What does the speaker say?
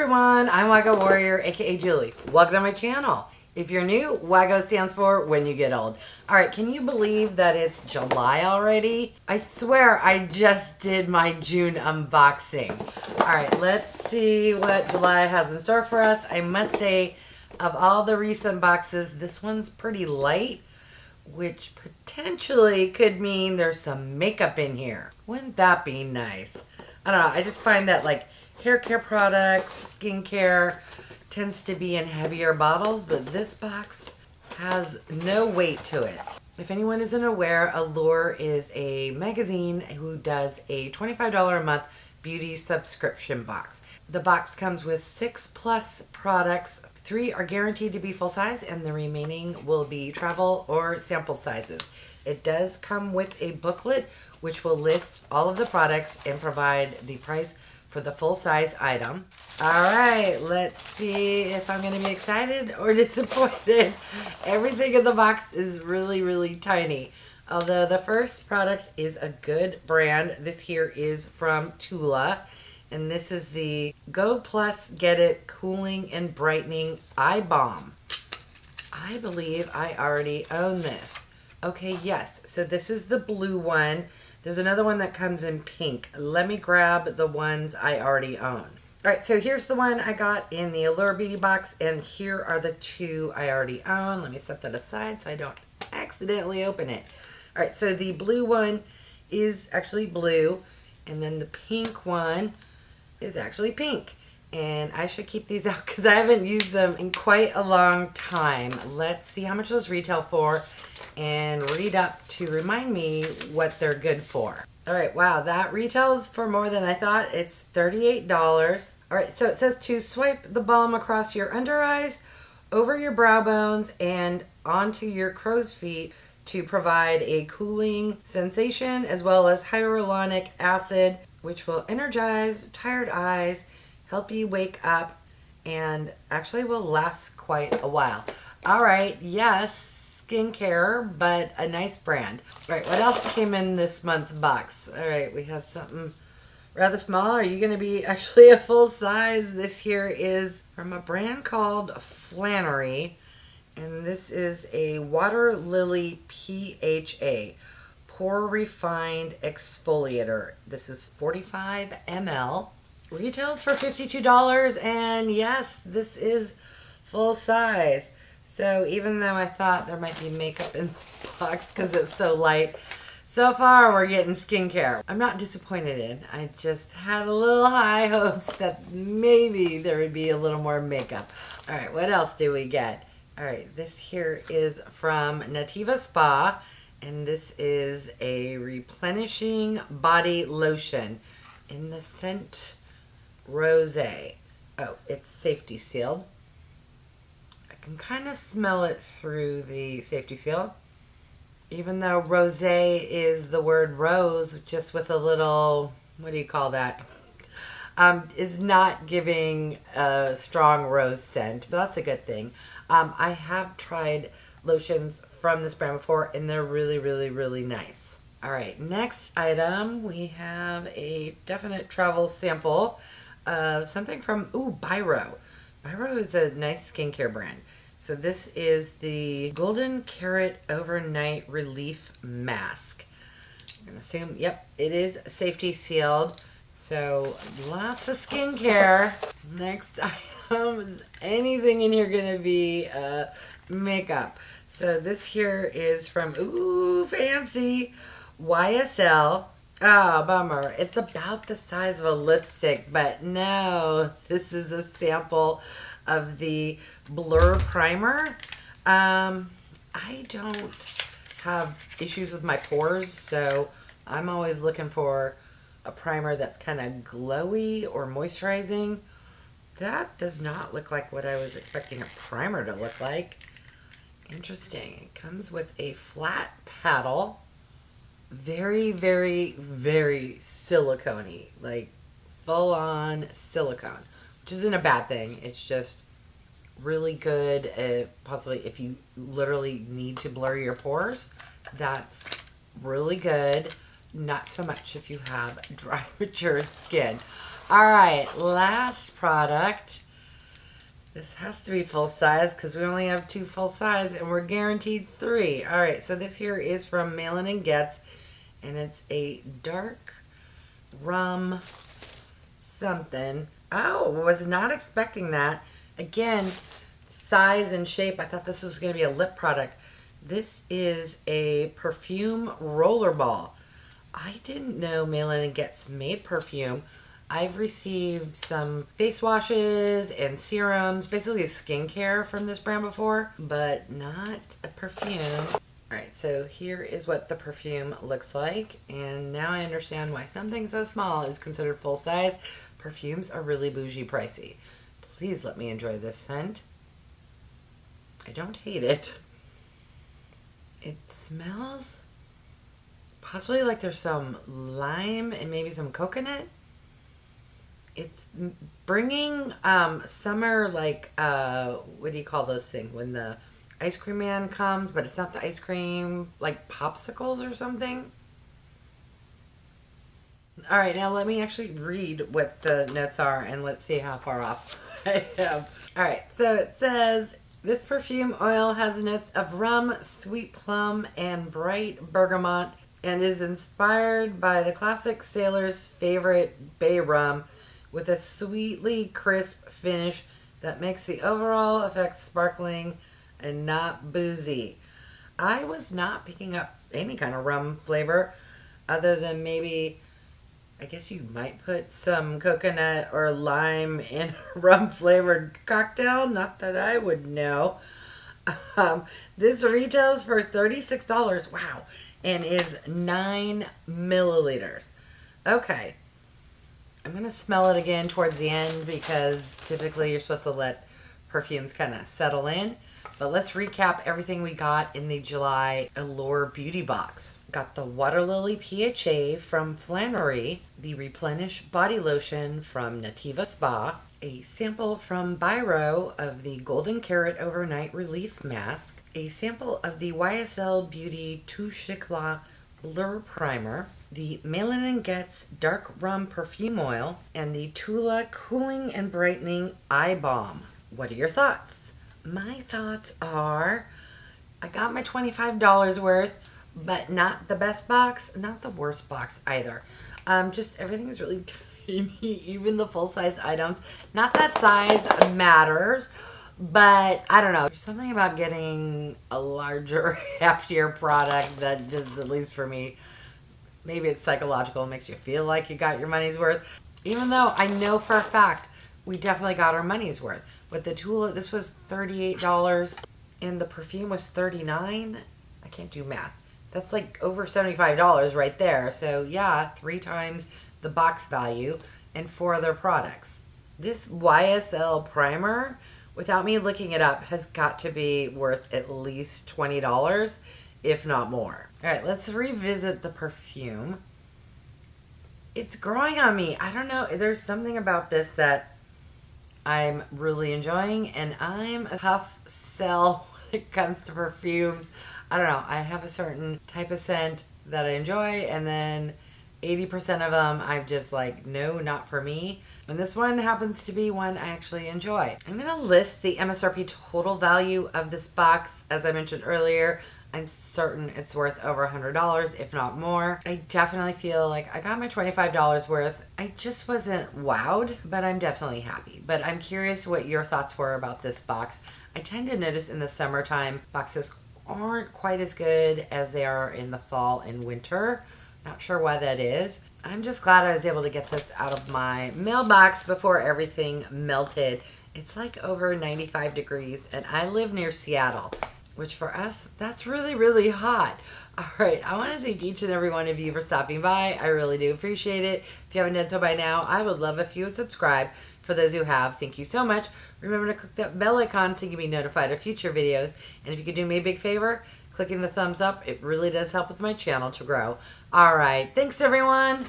everyone, I'm wygowarrior, aka Julie. Welcome to my channel. If you're new, WYGO stands for when you get old. Alright, can you believe that it's July already? I swear I just did my June unboxing. Alright, let's see what July has in store for us. I must say, of all the recent boxes, this one's pretty light, which potentially could mean there's some makeup in here. Wouldn't that be nice? I don't know, I just find that like hair care products, skincare tends to be in heavier bottles, but this box has no weight to it. If anyone isn't aware, Allure is a magazine who does a $25 a month beauty subscription box. The box comes with 6+ products. 3 are guaranteed to be full size and the remaining will be travel or sample sizes. It does come with a booklet which will list all of the products and provide the price for the full size item. Alright, let's see if I'm going to be excited or disappointed. Everything in the box is really tiny. Although the first product is a good brand. This here is from TULA. And this is the Go Plus Get It Cooling and Brightening Eye Balm. I believe I already own this. Okay, yes. So this is the blue one. There's another one that comes in pink. Let me grab the ones I already own. Alright, so here's the one I got in the Allure Beauty box, and here are the 2 I already own. Let me set that aside so I don't accidentally open it. Alright, so the blue one is actually blue, and then the pink one is actually pink. And I should keep these out because I haven't used them in quite a long time. Let's see how much those retail for and read up to remind me what they're good for. Alright, wow, that retails for more than I thought. It's $38. Alright, so it says to swipe the balm across your under eyes, over your brow bones, and onto your crow's feet to provide a cooling sensation as well as hyaluronic acid, which will energize tired eyes, help you wake up, and actually will last quite a while. Alright, yes, skincare, but a nice brand. Alright, what else came in this month's box? Alright, we have something rather small. Are you going to be actually a full size? This here is from a brand called FLANERIE, and this is a Waterlily PHA. Pore Refined Exfoliator. This is 45 ml. Retails for $52, and yes, this is full size. So even though I thought there might be makeup in the box because it's so light, so far we're getting skincare. I'm not disappointed in. I just had a little high hopes that maybe there would be a little more makeup. Alright, what else do we get? Alright, this here is from NATIVA Spa. And this is a Replenishing Body Lotion in the scent Rosé. Oh, it's safety sealed. I can kind of smell it through the safety seal. Even though Rosé is the word rose, just with a little, what do you call that? Is not giving a strong rose scent. So that's a good thing. I have tried lotions from this brand before, and they're really nice. Alright, next item, we have a definite travel sample of something from, BYROE. BYROE is a nice skincare brand. So this is the Golden Carrot Overnight Relief Mask. I'm going to assume, yep, it is safety sealed. So lots of skincare. Next item, is anything in here going to be makeup? So this here is from, fancy, YSL. Oh, bummer. It's about the size of a lipstick, but no, this is a sample of the Blur Primer. I don't have issues with my pores, so I'm always looking for a primer that's kind of glowy or moisturizing. That does not look like what I was expecting a primer to look like. Interesting. It comes with a flat paddle. Very silicone-y. Like full-on silicone. Which isn't a bad thing. It's just really good. Possibly if you literally need to blur your pores. That's really good. Not so much if you have dry, mature skin. Alright, last product. This has to be full size because we only have 2 full size and we're guaranteed 3. Alright, so this here is from MALIN and GOETZ, and it's a dark rum something. Oh, was not expecting that. Again, size and shape, I thought this was going to be a lip product. This is a perfume rollerball. I didn't know MALIN and GOETZ made perfume. I've received some face washes and serums, basically skincare from this brand before, but not a perfume. Alright, so here is what the perfume looks like, and now I understand why something so small is considered full size. Perfumes are really bougie pricey. Please let me enjoy this scent. I don't hate it. It smells possibly like there's some lime and maybe some coconut. It's bringing summer, like, what do you call those things? When the ice cream man comes, but it's not the ice cream, like popsicles or something. Alright, now let me actually read what the notes are and let's see how far off I am. Alright, so it says, this perfume oil has notes of rum, sweet plum, and bright bergamot, and is inspired by the classic sailor's favorite bay rum, with a sweetly crisp finish that makes the overall effect sparkling and not boozy. I was not picking up any kind of rum flavor other than maybe, I guess you might put some coconut or lime in a rum flavored cocktail. Not that I would know. This retails for $36. Wow. And is 9 milliliters. Okay. I'm going to smell it again towards the end because typically you're supposed to let perfumes kind of settle in. But let's recap everything we got in the July Allure beauty box. Got the Waterlily PHA from FLANERIE, the Replenish body lotion from NATIVA Spa, a sample from BYROE of the Golden Carrot Overnight Relief Mask, a sample of the YSL Beauty Touche Allure Primer, the MALIN and GOETZ Dark Rum Perfume Oil, and the TULA Cooling and Brightening Eye Balm. What are your thoughts? My thoughts are, I got my $25 worth, but not the best box, not the worst box either. Just everything is really tiny, even the full-size items. Not that size matters, but I don't know. There's something about getting a larger, heftier product that just, at least for me, maybe it's psychological, it makes you feel like you got your money's worth. Even though I know for a fact we definitely got our money's worth. With the TULA, this was $38 and the perfume was $39. I can't do math. That's like over $75 right there. So yeah, 3 times the box value and 4 other products. This YSL primer, without me looking it up, has got to be worth at least $20, if not more. All right, let's revisit the perfume. It's growing on me. I don't know. There's something about this that I'm really enjoying, and I'm a tough sell when it comes to perfumes. I don't know. I have a certain type of scent that I enjoy, and then 80% of them I'm just like, no, not for me. And this one happens to be one I actually enjoy. I'm going to list the MSRP total value of this box. As I mentioned earlier, I'm certain it's worth over $100, if not more. I definitely feel like I got my $25 worth. I just wasn't wowed, but I'm definitely happy. But I'm curious what your thoughts were about this box. I tend to notice in the summertime, boxes aren't quite as good as they are in the fall and winter. Not sure why that is. I'm just glad I was able to get this out of my mailbox before everything melted. It's like over 95 degrees, and I live near Seattle, which for us, that's really, really hot. All right, I want to thank each and every one of you for stopping by. I really do appreciate it. If you haven't done so by now, I would love if you would subscribe. For those who have, thank you so much. Remember to click that bell icon so you can be notified of future videos. And if you could do me a big favor, clicking the thumbs up, it really does help with my channel to grow. All right, thanks everyone.